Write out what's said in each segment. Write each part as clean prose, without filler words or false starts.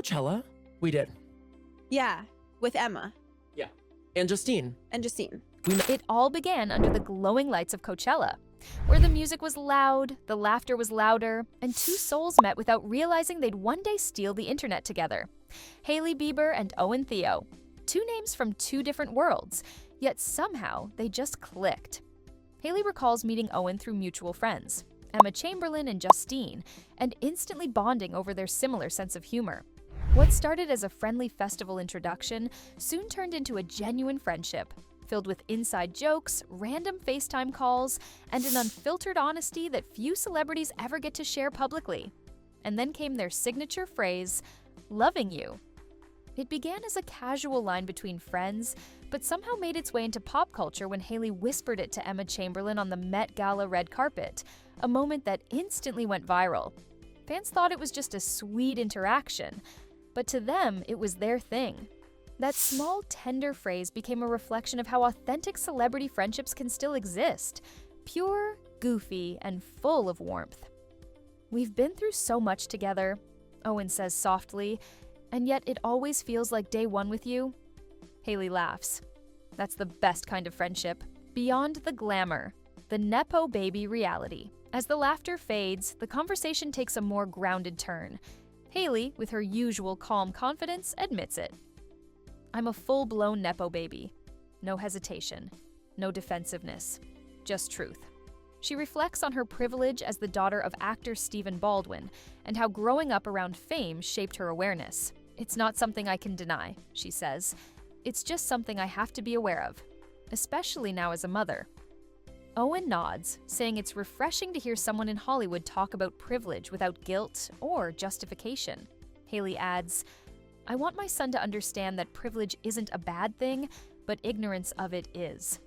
Coachella? We did. Yeah, with Emma Yeah. And Justine. and Justine. It all began under the glowing lights of Coachella, where the music was loud, the laughter was louder, and two souls met without realizing they'd one day steal the internet together. Hailey Bieber and Owen Theo. Two names from two different worlds, yet somehow they just clicked. Hailey recalls meeting Owen through mutual friends, Emma Chamberlain and Justine, and instantly bonding over their similar sense of humor. What started as a friendly festival introduction soon turned into a genuine friendship, filled with inside jokes, random FaceTime calls, and an unfiltered honesty that few celebrities ever get to share publicly. And then came their signature phrase, "loving you." It began as a casual line between friends, but somehow made its way into pop culture when Hailey whispered it to Emma Chamberlain on the Met Gala red carpet, a moment that instantly went viral. Fans thought it was just a sweet interaction, but to them, it was their thing. That small, tender phrase became a reflection of how authentic celebrity friendships can still exist, pure, goofy, and full of warmth. "We've been through so much together," Owen says softly, "and yet it always feels like day one with you." Hailey laughs. That's the best kind of friendship, beyond the glamour, the Nepo baby reality. As the laughter fades, the conversation takes a more grounded turn. Hailey, with her usual calm confidence, admits it. "I'm a full-blown Nepo baby. No hesitation, no defensiveness, just truth." She reflects on her privilege as the daughter of actor Stephen Baldwin and how growing up around fame shaped her awareness. "It's not something I can deny," she says. "It's just something I have to be aware of, especially now as a mother." Owen nods, saying it's refreshing to hear someone in Hollywood talk about privilege without guilt or justification. Hailey adds, "I want my son to understand that privilege isn't a bad thing, but ignorance of it is."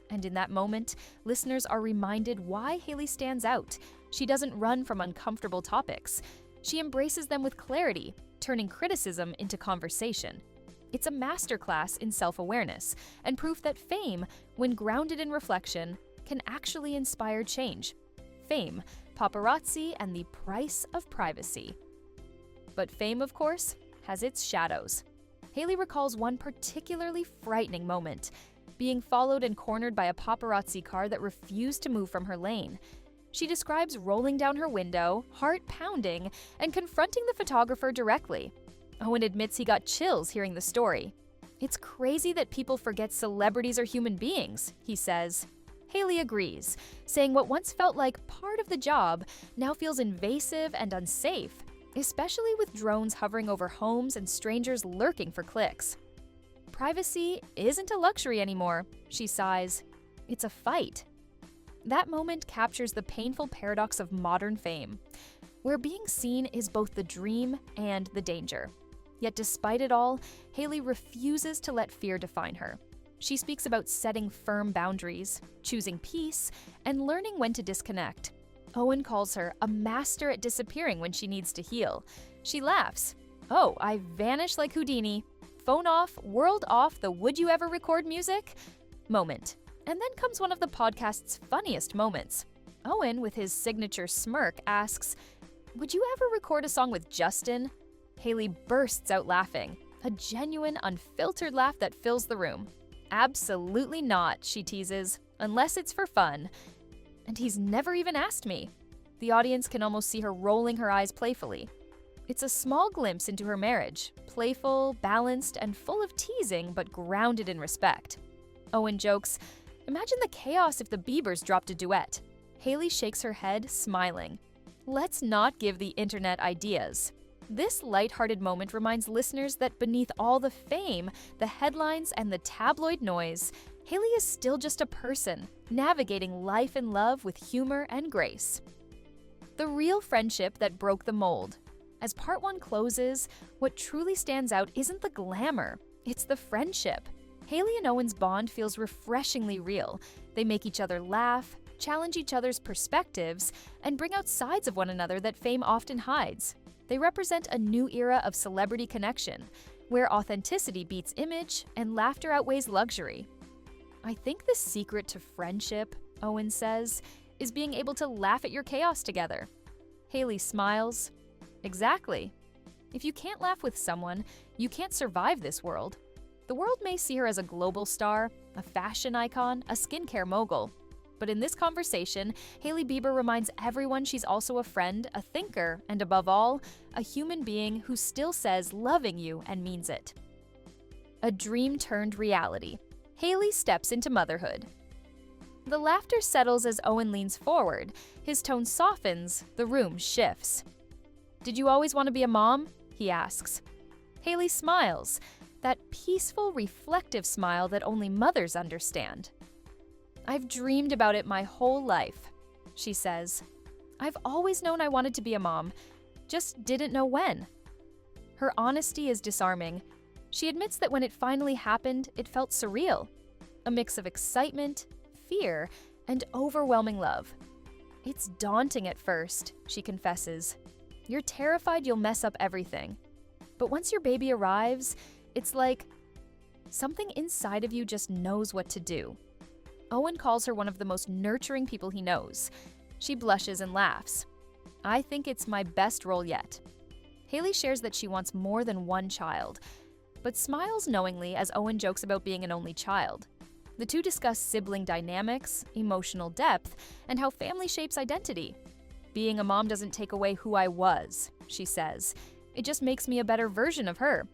And in that moment, listeners are reminded why Hailey stands out. She doesn't run from uncomfortable topics. She embraces them with clarity, turning criticism into conversation. It's a masterclass in self-awareness and proof that fame, when grounded in reflection, can actually inspire change. Fame, paparazzi, and the price of privacy. But fame, of course, has its shadows. Hailey recalls one particularly frightening moment, being followed and cornered by a paparazzi car that refused to move from her lane. She describes rolling down her window, heart pounding, and confronting the photographer directly. Owen admits he got chills hearing the story. "It's crazy that people forget celebrities are human beings," he says. Hailey agrees, saying what once felt like part of the job now feels invasive and unsafe, especially with drones hovering over homes and strangers lurking for clicks. "Privacy isn't a luxury anymore," she sighs. "It's a fight." That moment captures the painful paradox of modern fame, where being seen is both the dream and the danger. Yet despite it all, Hailey refuses to let fear define her. She speaks about setting firm boundaries, choosing peace, and learning when to disconnect. Owen calls her a master at disappearing when she needs to heal. She laughs. "Oh, I vanish like Houdini. Phone off, world off the would you ever record music?" moment. And then comes one of the podcast's funniest moments. Owen, with his signature smirk, asks, "Would you ever record a song with Justin?" Hailey bursts out laughing, a genuine, unfiltered laugh that fills the room. "Absolutely not," she teases, "unless it's for fun. And he's never even asked me." The audience can almost see her rolling her eyes playfully. It's a small glimpse into her marriage, playful, balanced, and full of teasing, but grounded in respect. Owen jokes, "Imagine the chaos if the Biebers dropped a duet." Hailey shakes her head, smiling. Let's not give the internet ideas. This lighthearted moment reminds listeners that beneath all the fame, the headlines, and the tabloid noise, Hailey is still just a person, navigating life and love with humor and grace. The real friendship that broke the mold. As part 1 closes, what truly stands out isn't the glamour, it's the friendship. Hailey and Owen's bond feels refreshingly real. They make each other laugh, challenge each other's perspectives, and bring out sides of one another that fame often hides. They represent a new era of celebrity connection, where authenticity beats image and laughter outweighs luxury. "I think the secret to friendship," Owen says, "is being able to laugh at your chaos together." Hailey smiles. "Exactly. If you can't laugh with someone, you can't survive this world. The world may see her as a global star, a fashion icon, a skincare mogul. But in this conversation, Hailey Bieber reminds everyone she's also a friend, a thinker, and above all, a human being who still says loving you and means it. A dream turned reality. Hailey steps into motherhood. The laughter settles as Owen leans forward. His tone softens, the room shifts. "Did you always want to be a mom?" he asks. Hailey smiles, that peaceful, reflective smile that only mothers understand. "I've dreamed about it my whole life," she says. "I've always known I wanted to be a mom, just didn't know when." Her honesty is disarming. She admits that when it finally happened, it felt surreal. A mix of excitement, fear, and overwhelming love. "It's daunting at first," she confesses. "You're terrified you'll mess up everything. But once your baby arrives, it's like something inside of you just knows what to do." Owen calls her one of the most nurturing people he knows. She blushes and laughs. "I think it's my best role yet." Hailey shares that she wants more than one child, but smiles knowingly as Owen jokes about being an only child. The two discuss sibling dynamics, emotional depth, and how family shapes identity. "Being a mom doesn't take away who I was," she says. "It just makes me a better version of her."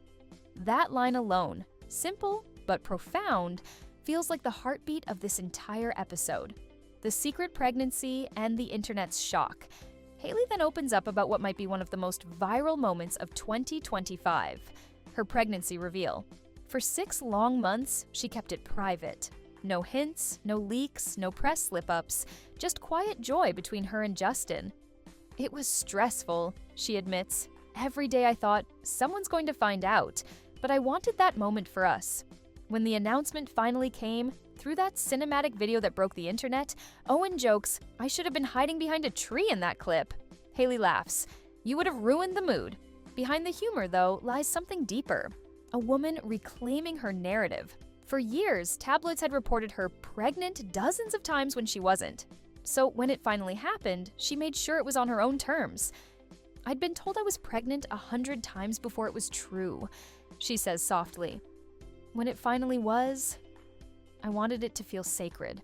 That line alone, simple but profound, feels like the heartbeat of this entire episode. The secret pregnancy and the internet's shock. Hailey then opens up about what might be one of the most viral moments of 2025, her pregnancy reveal. For 6 long months, she kept it private. No hints, no leaks, no press slip-ups, just quiet joy between her and Justin. "It was stressful," she admits. "Every day I thought, someone's going to find out, but I wanted that moment for us." When the announcement finally came, through that cinematic video that broke the internet, Owen jokes, "I should have been hiding behind a tree in that clip." Hailey laughs. "You would have ruined the mood." Behind the humor, though, lies something deeper. A woman reclaiming her narrative. For years, tabloids had reported her pregnant dozens of times when she wasn't. So when it finally happened, she made sure it was on her own terms. "I'd been told I was pregnant 100 times before it was true," she says softly. "When it finally was, I wanted it to feel sacred."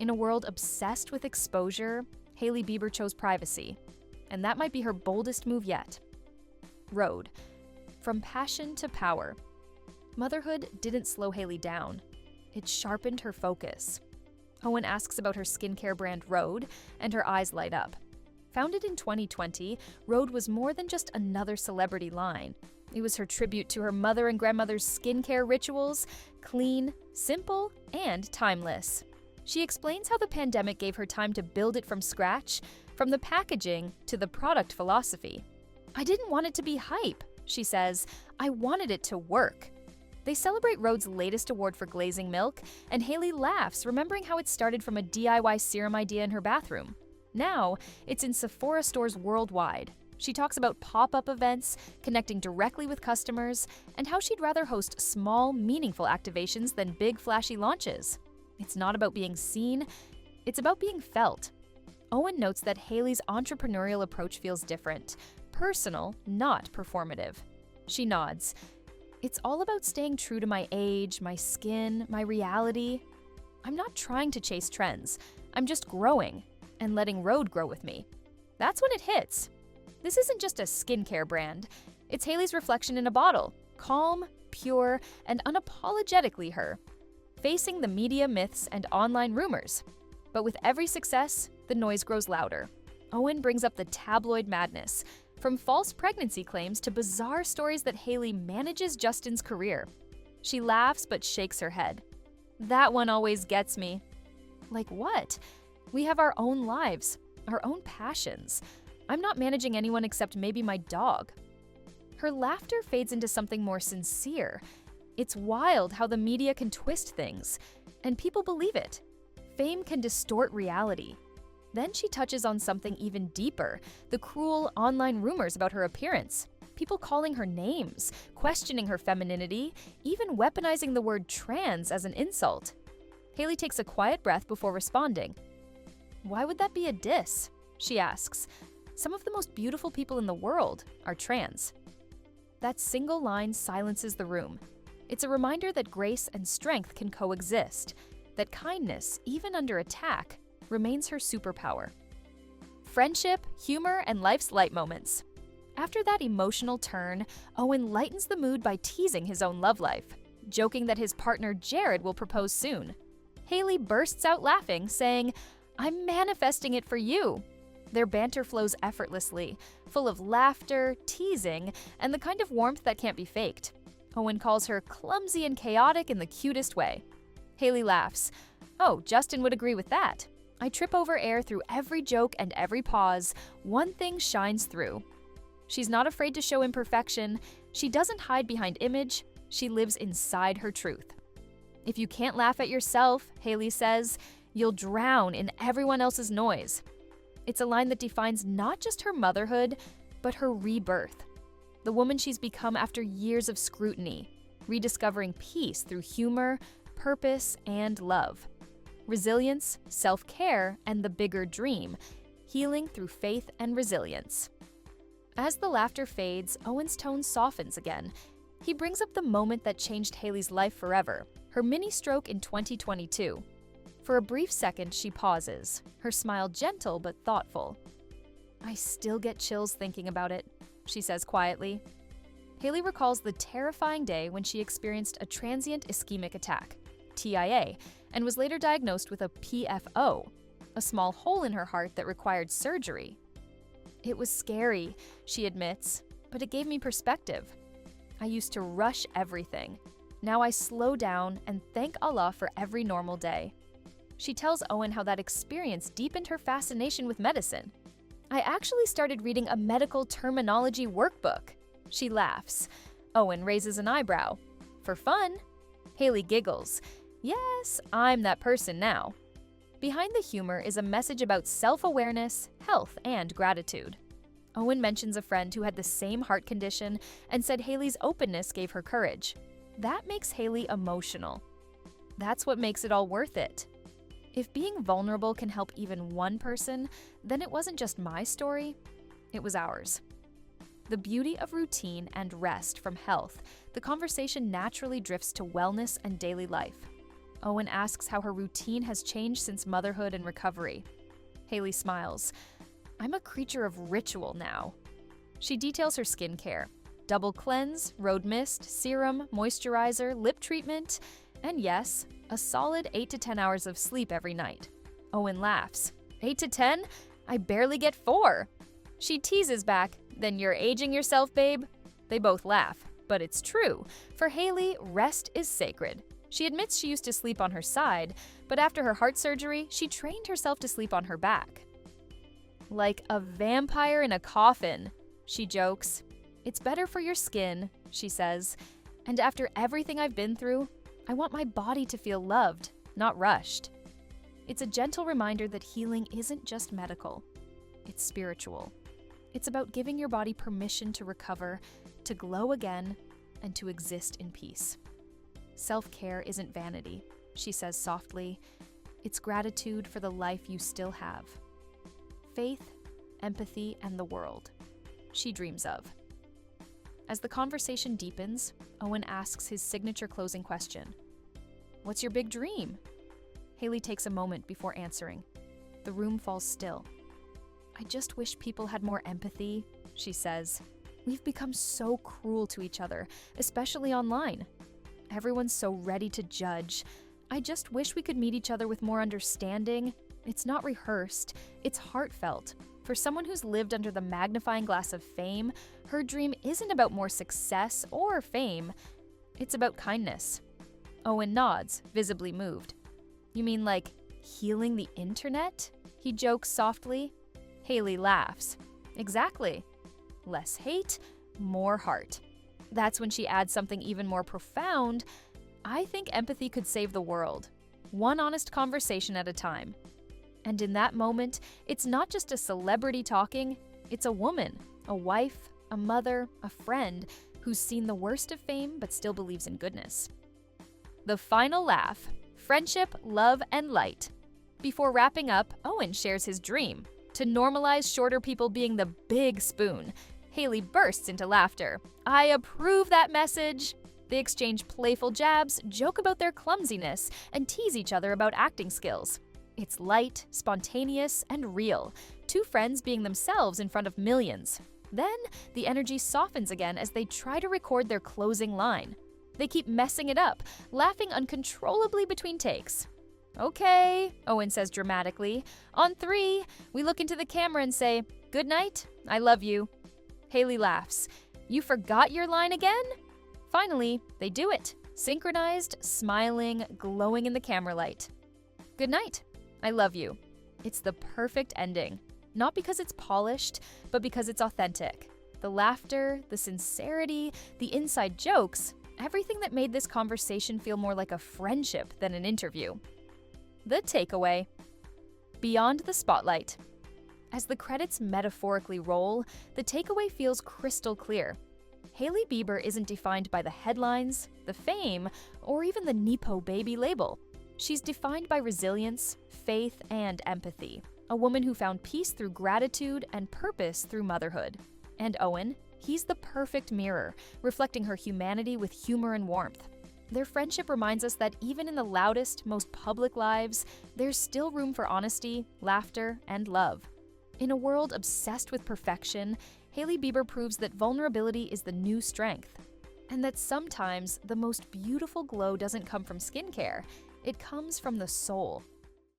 In a world obsessed with exposure, Hailey Bieber chose privacy. And that might be her boldest move yet. Road. From passion to power. Motherhood didn't slow Hailey down. It sharpened her focus. Owen asks about her skincare brand Rhode, and her eyes light up. Founded in 2020, Rhode was more than just another celebrity line. It was her tribute to her mother and grandmother's skincare rituals, clean, simple, and timeless. She explains how the pandemic gave her time to build it from scratch, from the packaging to the product philosophy. "I didn't want it to be hype," she says. "I wanted it to work." They celebrate Rhode's latest award for glazing milk, and Hailey laughs, remembering how it started from a DIY serum idea in her bathroom. Now, it's in Sephora stores worldwide. She talks about pop-up events, connecting directly with customers, and how she'd rather host small, meaningful activations than big, flashy launches. It's not about being seen, it's about being felt. Owen notes that Hailey's entrepreneurial approach feels different, personal, not performative. She nods. "It's all about staying true to my age, my skin, my reality. I'm not trying to chase trends. I'm just growing and letting Rhode grow with me." That's when it hits. This isn't just a skincare brand. It's Hailey's reflection in a bottle, calm, pure, and unapologetically her, facing the media myths and online rumors. But with every success, the noise grows louder. Owen brings up the tabloid madness, from false pregnancy claims to bizarre stories that Hailey manages Justin's career. She laughs but shakes her head. "That one always gets me." Like what? We have our own lives, our own passions. I'm not managing anyone except maybe my dog. Her laughter fades into something more sincere. It's wild how the media can twist things, and people believe it. Fame can distort reality. Then she touches on something even deeper, the cruel online rumors about her appearance. People calling her names, questioning her femininity, even weaponizing the word trans as an insult. Hailey takes a quiet breath before responding. "Why would that be a diss?" she asks. "Some of the most beautiful people in the world are trans." That single line silences the room. It's a reminder that grace and strength can coexist, that kindness, even under attack, remains her superpower. Friendship, humor, and life's light moments. After that emotional turn, Owen lightens the mood by teasing his own love life, joking that his partner Jared will propose soon. Haley bursts out laughing, saying, "I'm manifesting it for you." Their banter flows effortlessly, full of laughter, teasing, and the kind of warmth that can't be faked. Owen calls her clumsy and chaotic in the cutest way. Haley laughs. "Oh, Justin would agree with that. I trip over air through every joke and every pause. One thing shines through." She's not afraid to show imperfection. She doesn't hide behind image. She lives inside her truth. "If you can't laugh at yourself," Haley says, "you'll drown in everyone else's noise." It's a line that defines not just her motherhood, but her rebirth. The woman she's become after years of scrutiny, rediscovering peace through humor, purpose, and love. Resilience, self-care, and the bigger dream, healing through faith and resilience. As the laughter fades, Owen's tone softens again. He brings up the moment that changed Haley's life forever, her mini-stroke in 2022. For a brief second, she pauses, her smile gentle but thoughtful. "I still get chills thinking about it," she says quietly. Haley recalls the terrifying day when she experienced a transient ischemic attack, TIA, and was later diagnosed with a PFO, a small hole in her heart that required surgery. "It was scary," she admits, "but it gave me perspective. I used to rush everything. Now I slow down and thank Allah for every normal day." She tells Owen how that experience deepened her fascination with medicine. "I actually started reading a medical terminology workbook." She laughs. Owen raises an eyebrow. "For fun?" Haley giggles. "Yes, I'm that person now." Behind the humor is a message about self-awareness, health, and gratitude. Owen mentions a friend who had the same heart condition and said Haley's openness gave her courage. That makes Haley emotional. That's what makes it all worth it. If being vulnerable can help even one person, then it wasn't just my story, it was ours. The beauty of routine and rest from health, the conversation naturally drifts to wellness and daily life. Owen asks how her routine has changed since motherhood and recovery. Haley smiles. "I'm a creature of ritual now." She details her skincare. Double cleanse, road mist, serum, moisturizer, lip treatment, and yes, a solid 8 to 10 hours of sleep every night. Owen laughs. 8 to 10? I barely get 4. She teases back, "Then you're aging yourself, babe." They both laugh, but it's true. For Haley, rest is sacred. She admits she used to sleep on her side, but after her heart surgery, she trained herself to sleep on her back. "Like a vampire in a coffin," she jokes. "It's better for your skin," she says. "And after everything I've been through, I want my body to feel loved, not rushed." It's a gentle reminder that healing isn't just medical, it's spiritual. It's about giving your body permission to recover, to glow again, and to exist in peace. "Self-care isn't vanity," she says softly. "It's gratitude for the life you still have. Faith, empathy, and the world she dreams of." As the conversation deepens, Owen asks his signature closing question. "What's your big dream?" Haley takes a moment before answering. The room falls still. "I just wish people had more empathy," she says. "We've become so cruel to each other, especially online. Everyone's so ready to judge. I just wish we could meet each other with more understanding. It's not rehearsed, it's heartfelt. For someone who's lived under the magnifying glass of fame, her dream isn't about more success or fame. It's about kindness." Owen nods, visibly moved. "You mean like healing the internet?" He jokes softly. Haley laughs. "Exactly. Less hate, more heart." That's when she adds something even more profound. "I think empathy could save the world, one honest conversation at a time." And in that moment, it's not just a celebrity talking, it's a woman, a wife, a mother, a friend who's seen the worst of fame but still believes in goodness. The final laugh: friendship, love, and light. Before wrapping up, Owen shares his dream: to normalize shorter people being the big spoon. Hailey bursts into laughter. I approve that message. They exchange playful jabs, joke about their clumsiness, and tease each other about acting skills. It's light, spontaneous, and real, two friends being themselves in front of millions. Then, the energy softens again as they try to record their closing line. They keep messing it up, laughing uncontrollably between takes. Okay, Owen says dramatically. On 3, we look into the camera and say, "Good night, I love you." Hailey laughs. You forgot your line again? Finally, they do it, synchronized, smiling, glowing in the camera light. Good night, I love you. It's the perfect ending. Not because it's polished, but because it's authentic. The laughter, the sincerity, the inside jokes, everything that made this conversation feel more like a friendship than an interview. The takeaway. Beyond the spotlight. As the credits metaphorically roll, the takeaway feels crystal clear. Hailey Bieber isn't defined by the headlines, the fame, or even the Nepo baby label. She's defined by resilience, faith, and empathy. A woman who found peace through gratitude and purpose through motherhood. And Owen, he's the perfect mirror, reflecting her humanity with humor and warmth. Their friendship reminds us that even in the loudest, most public lives, there's still room for honesty, laughter, and love. In a world obsessed with perfection, Hailey Bieber proves that vulnerability is the new strength, and that sometimes the most beautiful glow doesn't come from skincare, it comes from the soul.